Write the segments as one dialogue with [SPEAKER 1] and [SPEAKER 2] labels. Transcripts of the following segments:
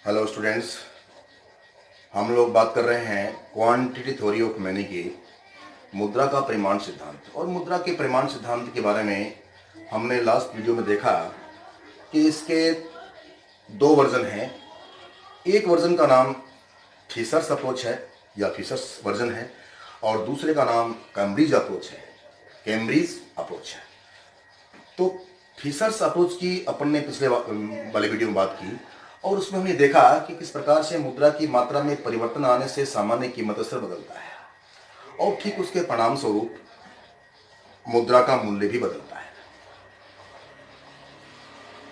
[SPEAKER 1] Hello students, हम लोग बात कर रहे हैं क्वांटिटी थ्योरी ऑफ मनी की मुद्रा का परिमाण सिद्धांत। और मुद्रा के परिमाण सिद्धांत के बारे में हमने लास्ट वीडियो में देखा कि इसके दो वर्जन हैं। एक वर्जन का नाम फिशर्स अप्रोच है या फिशर्स वर्जन है, और दूसरे का नाम कैम्ब्रिज अप्रोच है, कैम्ब्रिज अप्रोच है। तो फिशर्स अप्रोच की अपन ने पिछले वाले वीडियो में बात की, और उसमें हमने देखा कि किस प्रकार से मुद्रा की मात्रा में परिवर्तन आने से सामान्य कीमत स्तर बदलता है, और ठीक उसके परिणाम स्वरूप मुद्रा का मूल्य भी बदलता है।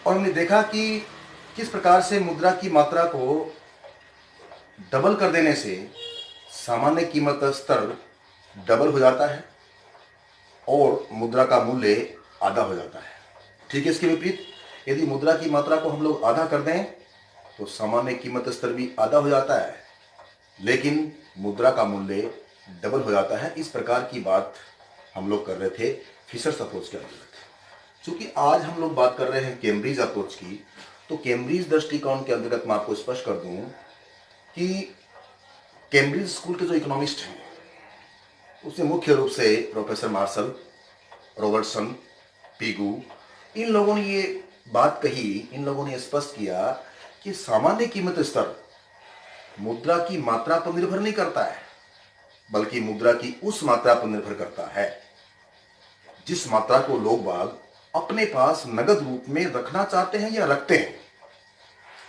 [SPEAKER 1] और हमने देखा कि किस प्रकार से मुद्रा की मात्रा को डबल कर देने से सामान्य कीमत स्तर डबल हो जाता है और मुद्रा का मूल्य आधा हो जाता है। ठीक है, इसके विपरीत यदि मुद्रा की मात्रा को हम लोग आधा कर दें तो सामान्य कीमत स्तर भी आधा हो जाता है, लेकिन मुद्रा का मूल्य डबल हो जाता है। इस प्रकार की बात हम लोग कर रहे थे फिशर्स अप्रोच के अंतर्गत। चूंकि आज हम लोग बात कर रहे हैं कैम्ब्रिज अप्रोच की, तो कैम्ब्रिज दृष्टिकोण के अंतर्गत मैं आपको स्पष्ट कर दूं कि कैम्ब्रिज स्कूल के जो इकोनॉमिस्ट हैं उसमें मुख्य रूप से प्रोफेसर मार्शल, रॉबर्टसन, पीगू, इन लोगों ने ये बात कही, इन लोगों ने स्पष्ट किया कि सामान्य कीमत स्तर मुद्रा की मात्रा पर निर्भर नहीं करता है, बल्कि मुद्रा की उस मात्रा पर निर्भर करता है जिस मात्रा को लोग बाग अपने पास नगद रूप में रखना चाहते हैं या रखते हैं।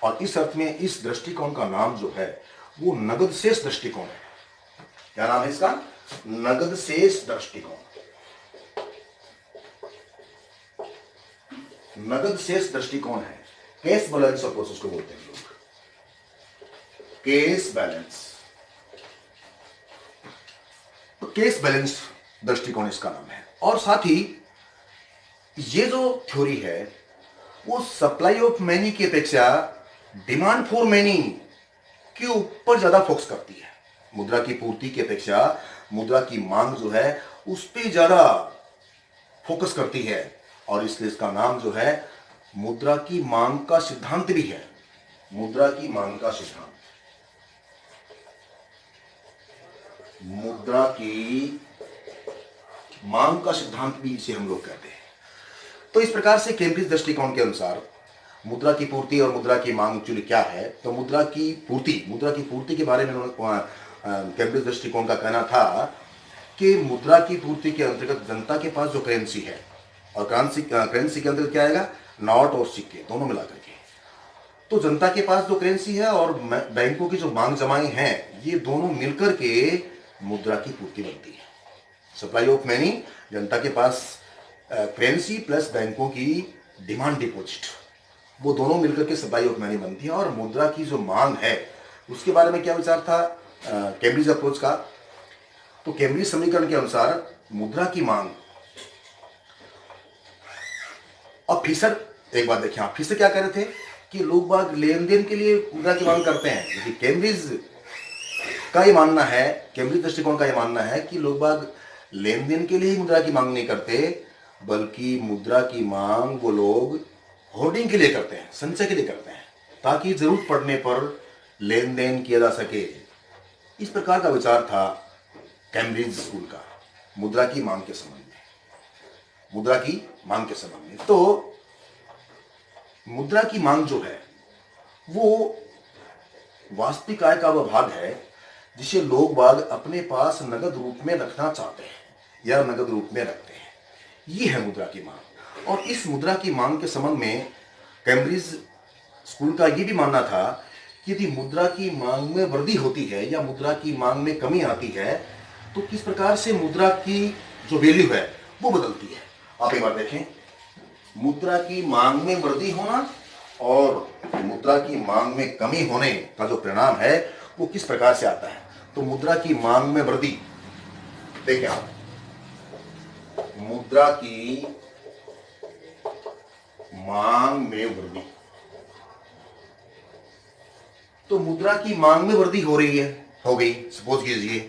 [SPEAKER 1] और इस अर्थ में इस दृष्टिकोण का नाम जो है वो नगद शेष दृष्टिकोण है। क्या नाम है इसका? नगद शेष दृष्टिकोण। नगद शेष दृष्टिकोण है। कैश बैलेंस अप्रोच उसको बोलते हैं लोग, केस बैलेंस। तो केस बैलेंस दृष्टिकोण इसका नाम है। और साथ ही ये जो थ्योरी है वो सप्लाई ऑफ मनी की अपेक्षा डिमांड फॉर मनी के ऊपर ज्यादा फोकस करती है। मुद्रा की पूर्ति की अपेक्षा मुद्रा की मांग जो है उस पर ज्यादा फोकस करती है, और इसलिए इसका नाम जो है मुद्रा की मांग का सिद्धांत भी है। मुद्रा की मांग का सिद्धांत, मुद्रा की मांग का सिद्धांत भी इसे हम लोग कहते हैं। तो इस प्रकार से कैम्ब्रिज दृष्टिकोण के अनुसार मुद्रा की पूर्ति और मुद्रा की मांग एक्चुअली क्या है। तो मुद्रा की पूर्ति के बारे में कैम्ब्रिज दृष्टिकोण का कहना था कि मुद्रा की पूर्ति के अंतर्गत जनता के पास जो करेंसी है, और करेंसी के अंतर्गत क्या आएगा? नोट और सिक्के दोनों मिलाकर के। तो जनता के पास जो करेंसी है और बैंकों की जो मांग जमाएं हैं, ये दोनों मिलकर के मुद्रा की पूर्ति बनती है। सप्लाई ऑफ मनी, जनता के पास करेंसी प्लस बैंकों की डिमांड डिपॉजिट, वो दोनों मिलकर के सप्लाई ऑफ मनी बनती है। और मुद्रा की जो मांग है उसके बारे में क्या विचार था कैम्ब्रिज अप्रोच का? तो कैम्ब्रिज समीकरण के अनुसार मुद्रा की मांग, और फिशर, एक बात देखिए आप, फिशर क्या कह रहे थे कि लोग बाग लेन देन के लिए मुद्रा की मांग करते हैं। लेकिन कैम्ब्रिज का ये मानना है, कैम्ब्रिज दृष्टिकोण का ये मानना है कि लोग बाग लेन देन के लिए ही मुद्रा की मांग नहीं करते, बल्कि मुद्रा की मांग वो लोग होर्डिंग के लिए करते हैं, संचय के लिए करते हैं, ताकि जरूरत पड़ने पर लेन देन किया जा सके। इस प्रकार का विचार था कैम्ब्रिज स्कूल का मुद्रा की मांग के संबंध में। मुद्रा की मांग के संबंध में तो मुद्रा की मांग जो है वो वास्तविक आय का वह भाग है जिसे लोग बाग अपने पास नगद रूप में रखना चाहते हैं या नगद रूप में रखते हैं। ये है मुद्रा की मांग। और इस मुद्रा की मांग के संबंध में कैम्ब्रिज स्कूल का ये भी मानना था कि यदि मुद्रा की मांग में वृद्धि होती है या मुद्रा की मांग में कमी आती है तो किस प्रकार से मुद्रा की जो वैल्यू है वो बदलती है। आप एक बार देखें, मुद्रा की मांग में वृद्धि होना और मुद्रा की मांग में कमी होने का जो परिणाम है वो किस प्रकार से आता है। तो मुद्रा की मांग में वृद्धि, देखिए आप, मुद्रा की मांग में वृद्धि, तो मुद्रा की मांग में वृद्धि हो रही है, हो गई सपोज कीजिए।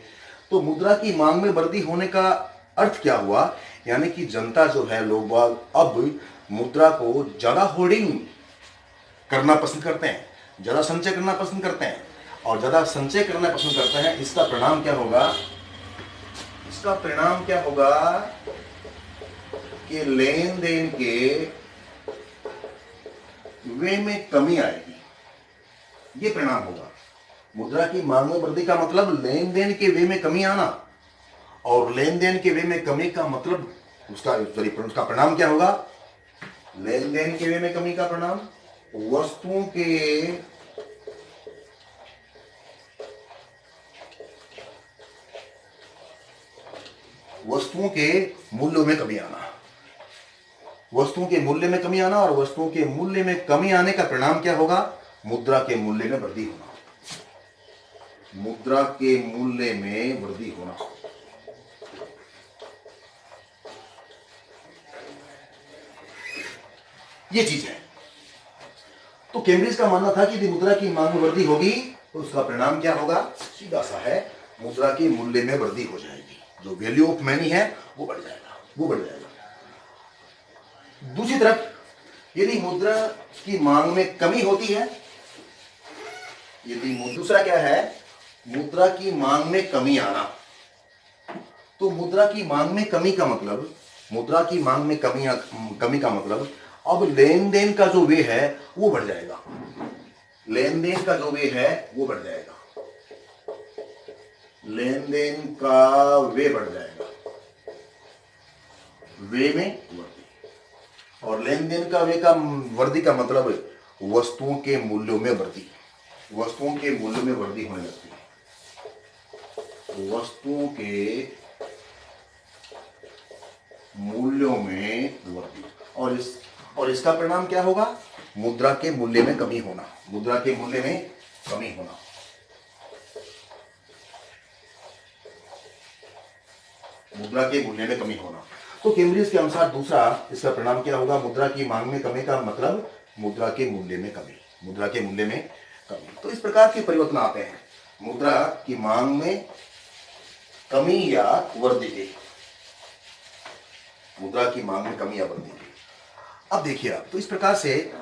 [SPEAKER 1] तो मुद्रा की मांग में वृद्धि होने का अर्थ क्या हुआ? यानी कि जनता जो है, लोग बाग अब मुद्रा को ज्यादा होल्डिंग करना पसंद करते हैं। ज़्यादा संचय करना पसंद करते हैं और ज़्यादा संचय करना पसंद करते हैं, इसका परिणाम क्या होगा? इसका परिणाम क्या होगा कि लेन देन के वे में कमी आएगी। ये परिणाम होगा। मुद्रा की मांग में वृद्धि का मतलब लेन देन के वे में कमी आना, और लेन देन के वे में कमी का मतलब उसका परिणाम क्या होगा? लेन देन के वे में कमी का परिणाम वस्तुओं के मूल्यों में कमी आना। वस्तुओं के मूल्य में कमी आना, और वस्तुओं के मूल्य में कमी आने का परिणाम क्या होगा? मुद्रा के मूल्य में वृद्धि होना। मुद्रा के मूल्य में वृद्धि होना। ये चीज है। तो कैम्ब्रिज का मानना था कि यदि मुद्रा की मांग में वृद्धि होगी तो उसका परिणाम क्या होगा? सीधा सा है, मुद्रा के मूल्य में वृद्धि हो जाएगी। जो वैल्यू ऑफ मनी है वो बढ़ जाएगा। दूसरी तरफ यदि मुद्रा की मांग में कमी होती है, दूसरा क्या है? मुद्रा की मांग में कमी आना। तो मुद्रा की मांग में कमी का मतलब, कमी का मतलब अब लेन देन का जो वे है वो बढ़ जाएगा। लेन देन का जो वे है वो बढ़ जाएगा। लेन देन का वे बढ़ जाएगा। वे में वृद्धि, और लेन देन का वे का वृद्धि का मतलब वस्तुओं के मूल्यों में वृद्धि। वस्तुओं के मूल्यों में वृद्धि होने लगती है। वस्तुओं के मूल्यों में वृद्धि, और इसका परिणाम क्या होगा? मुद्रा के मूल्य में कमी होना। मुद्रा के मूल्य में कमी होना। मुद्रा के मूल्य में कमी होना। तो कैम्ब्रिज के अनुसार दूसरा इसका परिणाम क्या होगा? मुद्रा की मांग में कमी का मतलब मुद्रा के मूल्य में कमी। मुद्रा के मूल्य में कमी। तो इस प्रकार के परिवर्तन आते हैं मुद्रा की मांग में कमी या वृद्धि के। मुद्रा की मांग में कमी या वृद्धि के। अब देखिए आप, तो इस प्रकार से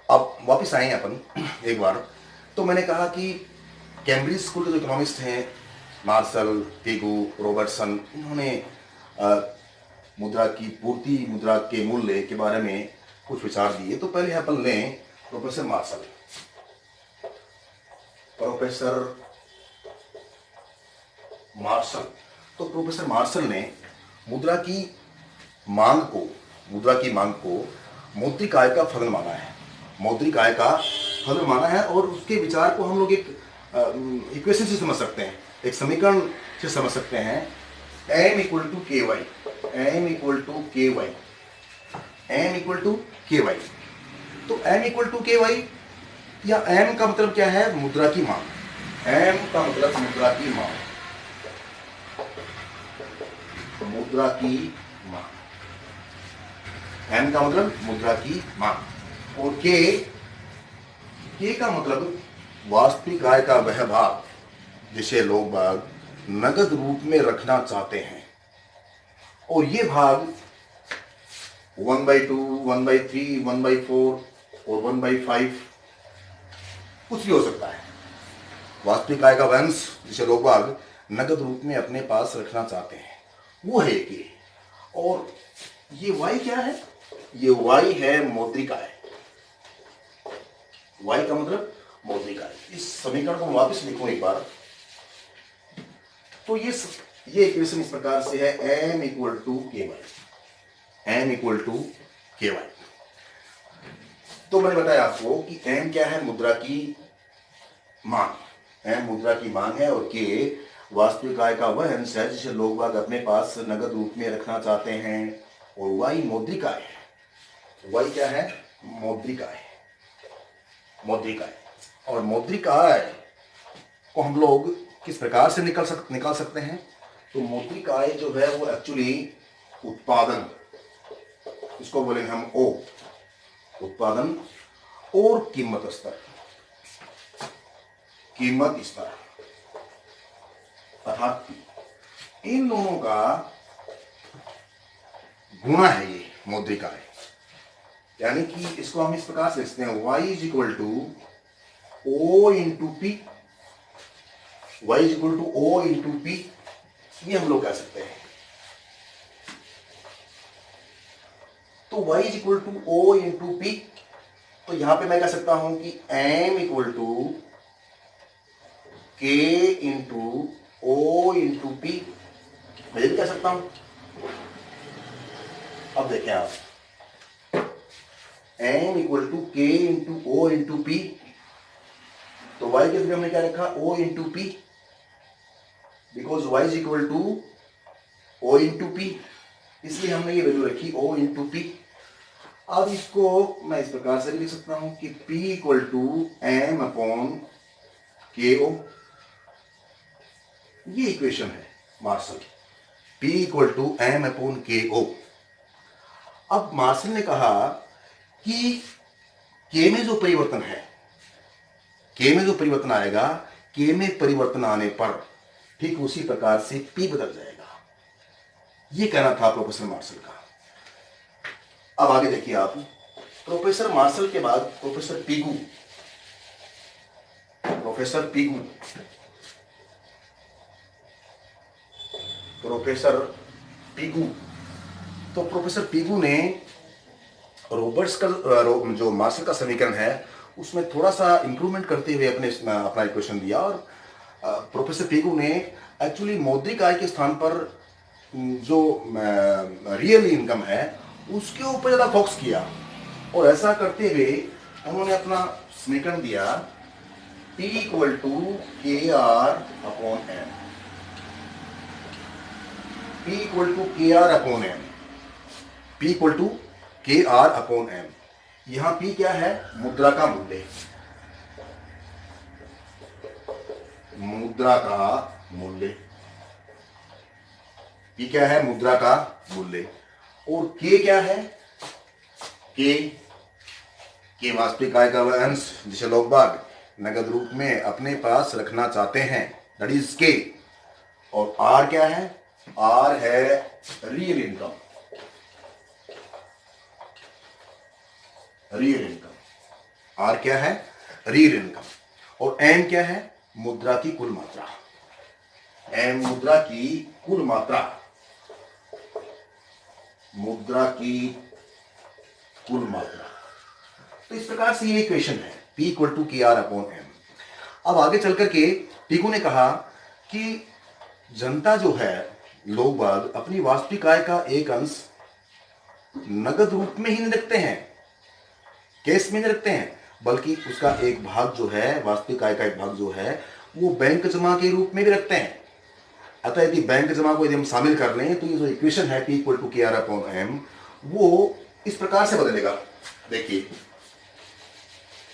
[SPEAKER 1] अब वापस आए अपन एक बार। तो मैंने कहा कि कैम्ब्रिज स्कूल के जो इकोनॉमिस्ट हैं, मार्शल, पिगू, रॉबर्टसन, इन्होंने मुद्रा की पूर्ति, मुद्रा के मूल्य के बारे में कुछ विचार दिए। तो पहले अपन लें प्रोफेसर मार्शल। तो प्रोफेसर मार्शल ने मुद्रा की मांग को मौद्रिक आय का फलन माना है। मौद्रिक आय का फलन माना है, और उसके विचार को हम लोग एक इक्वेशन से समझ सकते हैं, एक समीकरण से समझ सकते हैं। M = ky। M = ky। तो M = ky, या M का मतलब क्या है? मुद्रा की मांग। M का मतलब मुद्रा की मांग। मुद्रा की मांग। M का मतलब मुद्रा की मांग। और K का मतलब वास्तविक आय का वह भाग जिसे लोग बाग नगद रूप में रखना चाहते हैं। और ये भाग 1/2, 1/3, 1/4 और 1/5 कुछ भी हो सकता है। वास्तविक आय का वह अंश जिसे लोग बाग नगद रूप में अपने पास रखना चाहते हैं, वो है ये। और ये Y क्या है? ये Y है मौद्रिक आय। Y का मतलब मौद्रिक आय। इस समीकरण को वापस लिखूं एक बार। तो ये इक्वेशन इस प्रकार से है, M = ky। M = ky। तो मैंने बताया आपको कि M क्या है? मुद्रा की मांग। M मुद्रा की मांग है, और K वास्तविक आय का वह अंश है जिसे लोग बाग अपने पास नगद रूप में रखना चाहते हैं, और Y मौद्रिक आय है। Y क्या है? मौद्रिक आय। मौद्रिक आय। और मौद्रिक आय को हम लोग किस प्रकार से निकाल सकते हैं? तो मौद्रिक आय जो है वो एक्चुअली उत्पादन, इसको बोलेंगे हम O, उत्पादन और कीमत स्तर। कीमत स्तर अर्थात इन दोनों का गुणा है ये मौद्रिक आय। यानी कि इसको हम इस प्रकार से लिखते हैं, Y = O into P, y is equal to O into P, ये हम लोग कह सकते हैं। तो y is equal to O into P, तो यहां पे मैं कह सकता हूं कि m equal to k into O into P, मैं ये भी कह सकता हूं। अब देखें आप, m equal to k into O into P, तो y के जगह हमने क्या रखा, O into P, because y is equal to O into P, इसलिए हमने ये वैल्यू रखी O इंटू पी। अब इसको मैं इस प्रकार से भी लिख सकता हूं कि P equal to m upon K O, ये इक्वेशन है Marshall, P equal to m upon K O. अब मार्शल ने कहा कि K में जो परिवर्तन है, K में जो परिवर्तन आएगा, K में परिवर्तन आने पर ठीक उसी प्रकार से P बदल जाएगा, ये कहना था प्रोफेसर मार्शल का। अब आगे देखिए आप, प्रोफेसर मार्शल के बाद professor Pigou, professor Pigou, professor Pigou, तो प्रोफेसर पिगू ने रॉबर्ट्स का जो मार्शल का समीकरण है उसमें थोड़ा सा इंप्रूवमेंट करते हुए अपना इक्वेशन दिया, और प्रोफेसर पिगू ने एक्चुअली मौद्रिक आय के स्थान पर जो रियल इनकम है उसके ऊपर ज़्यादा फोकस किया, और ऐसा करते हुए उन्होंने अपना समीकरण दिया P equal to K R upon M, P equal to K R upon M, P equal to K R upon M. यहां P क्या है, मुद्रा का मूल्य, मुद्रा का मूल्य, P क्या है, मुद्रा का मूल्य, और K क्या है, K वास्तविक आय का वह अंश जिसे लोग बाग नगद रूप में अपने पास रखना चाहते हैं, दैट इज K। और R क्या है, R है real income, real income, R क्या है, रियल इनकम, और M क्या है, मुद्रा की कुल मात्रा, M मुद्रा की कुल मात्रा, मुद्रा की कुल मात्रा। तो इस प्रकार से ये इक्वेशन है P equal to K R upon M. अब आगे चल करके पिगू ने कहा कि जनता जो है, लोग बाग अपनी वास्तविक आय का एक अंश नगद रूप में ही नहीं रखते हैं, कैश में नहीं रखते हैं, बल्कि उसका एक भाग जो है, वास्तविक आय का एक भाग जो है वो बैंक जमा के रूप में भी रखते हैं। अतः यदि बैंक जमा को यदि हम शामिल कर लें तो ये जो इक्वेशन है P equal to K R upon M, वो इस प्रकार से बदलेगा। देखिए,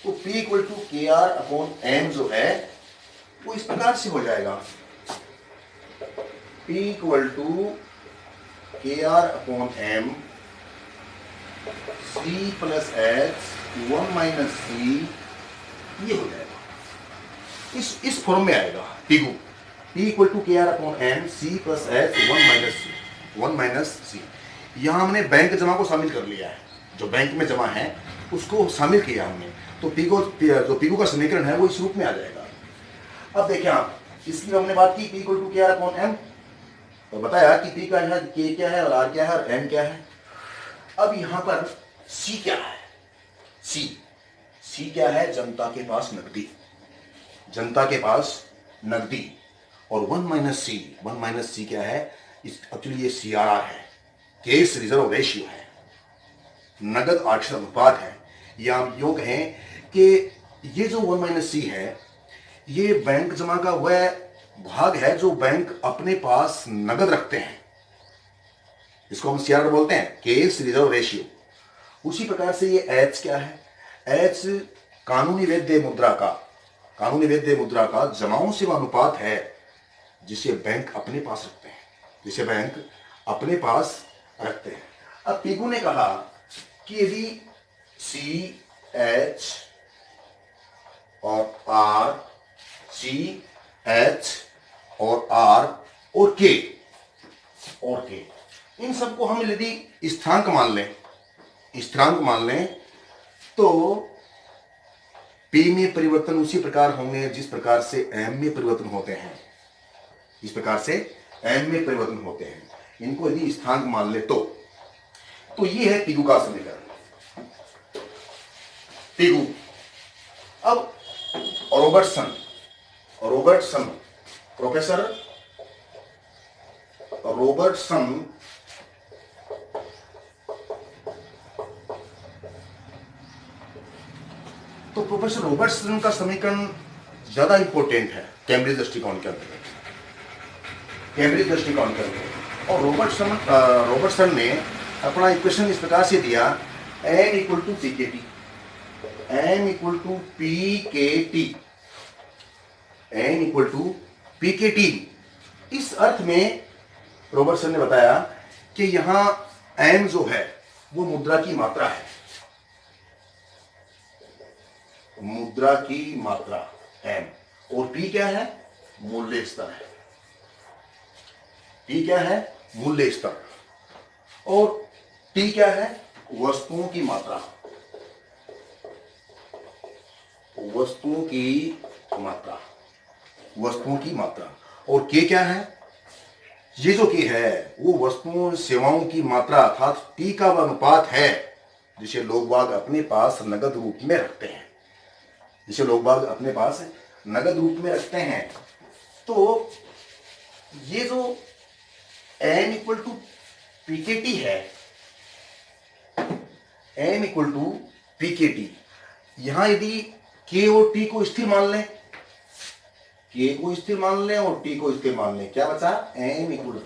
[SPEAKER 1] तो P equal to K R upon M जो है वो इस प्रकार से हो जाएगा, P equal to K R upon M C plus H 1 minus C, ये हो जाएगा, इस फॉर्म में आएगा Pigou, P equal to K R upon M C plus H 1 minus C. यहाँ हमने बैंक जमा को शामिल कर लिया है, जो बैंक में जमा है उसको शामिल किया हमने, तो जो पिगू का समीकरण है वो इस रूप में आ जाएगा। अब देखिए आप, इसकी हमने बात की P equal to K R upon M, तो बताया कि P का है, K क्या है, और R क्या है, और M क्या है। अब यहाँ पर C क्या है, C क्या है, जनता के पास नकदी, जनता के पास नकदी, और 1 माइनस सी क्या है, एक्चुअली ये CRR है, केस रिजर्व रेशियो है, नगद आर्थिक अनुपात है, या हम यूं कहें कि ये जो 1 माइनस सी है ये बैंक जमा का वह भाग है जो बैंक अपने पास नगद रखते हैं, इसको हम CRR बोलते हैं, केस रिजर्व रेशियो। उसी प्रकार से ये H क्या है, H कानूनी वैध मुद्रा का जमाओं से अनुपात है जिसे बैंक अपने पास रखते हैं, अब पिगू ने कहा कि यदि C, H और R, और K इन सबको हम यदि स्थिरांक मान लें तो P में परिवर्तन उसी प्रकार होंगे जिस प्रकार से M में परिवर्तन होते हैं, इस प्रकार से M में परिवर्तन होते हैं। इनको यदि स्थानांक मान ले तो ये है पिगू का समीकरण। पिगू। अब रॉबर्टसन प्रोफेसर रॉबर्टसन तो प्रोफेसर रॉबर्टसन का समीकरण ज्यादा इंपॉर्टेंट है कैम्ब्रिज दृष्टिकोण के अंतर्गत, और रॉबर्टसन ने अपना इक्वेशन इस प्रकार से दिया, n equal to PKT, n equal to PKT। इस अर्थ में रॉबर्टसन ने बताया कि यहां m जो है वो मुद्रा की मात्रा है, मुद्रा की मात्रा m, और p क्या है, मूल्य स्तर है। p क्या है, मूल्य स्तर, और t क्या है, वस्तुओं की मात्रा, वस्तुओं की मात्रा, और k क्या है, ये जो k है वो वस्तुओं सेवाओं की मात्रा अर्थात t का वह अनुपात है जिसे लोग बाग अपने पास नगद रूप में रखते हैं, तो ये जो n इक्वल टू PKT है, n इक्वल टू PKT, यहां यदि k और t को स्थिर मान लें, और t को स्थिर मान लें, क्या बचा, n इक्वल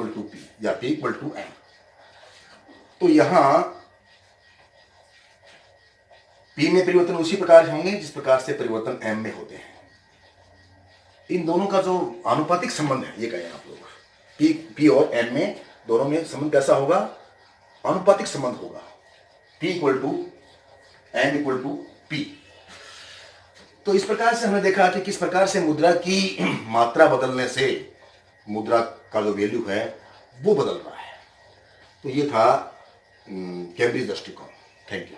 [SPEAKER 1] टू p या p इक्वल टू n। तो यहां p में परिवर्तन उसी प्रकार होंगे जिस प्रकार से परिवर्तन m में होते हैं। इन दोनों का जो आनुपातिक संबंध है ये कहें आप लोग, p और n में दोनों में संबंध कैसा होगा, आनुपातिक संबंध होगा, p equal to n equal to p। तो इस प्रकार से हमने देखा कि किस प्रकार से मुद्रा की मात्रा बदलने से मुद्रा का जो वैल्यू है वो बदल रहा है। तो ये था कैम्ब्रिज दृष्टिकोण। Thank you.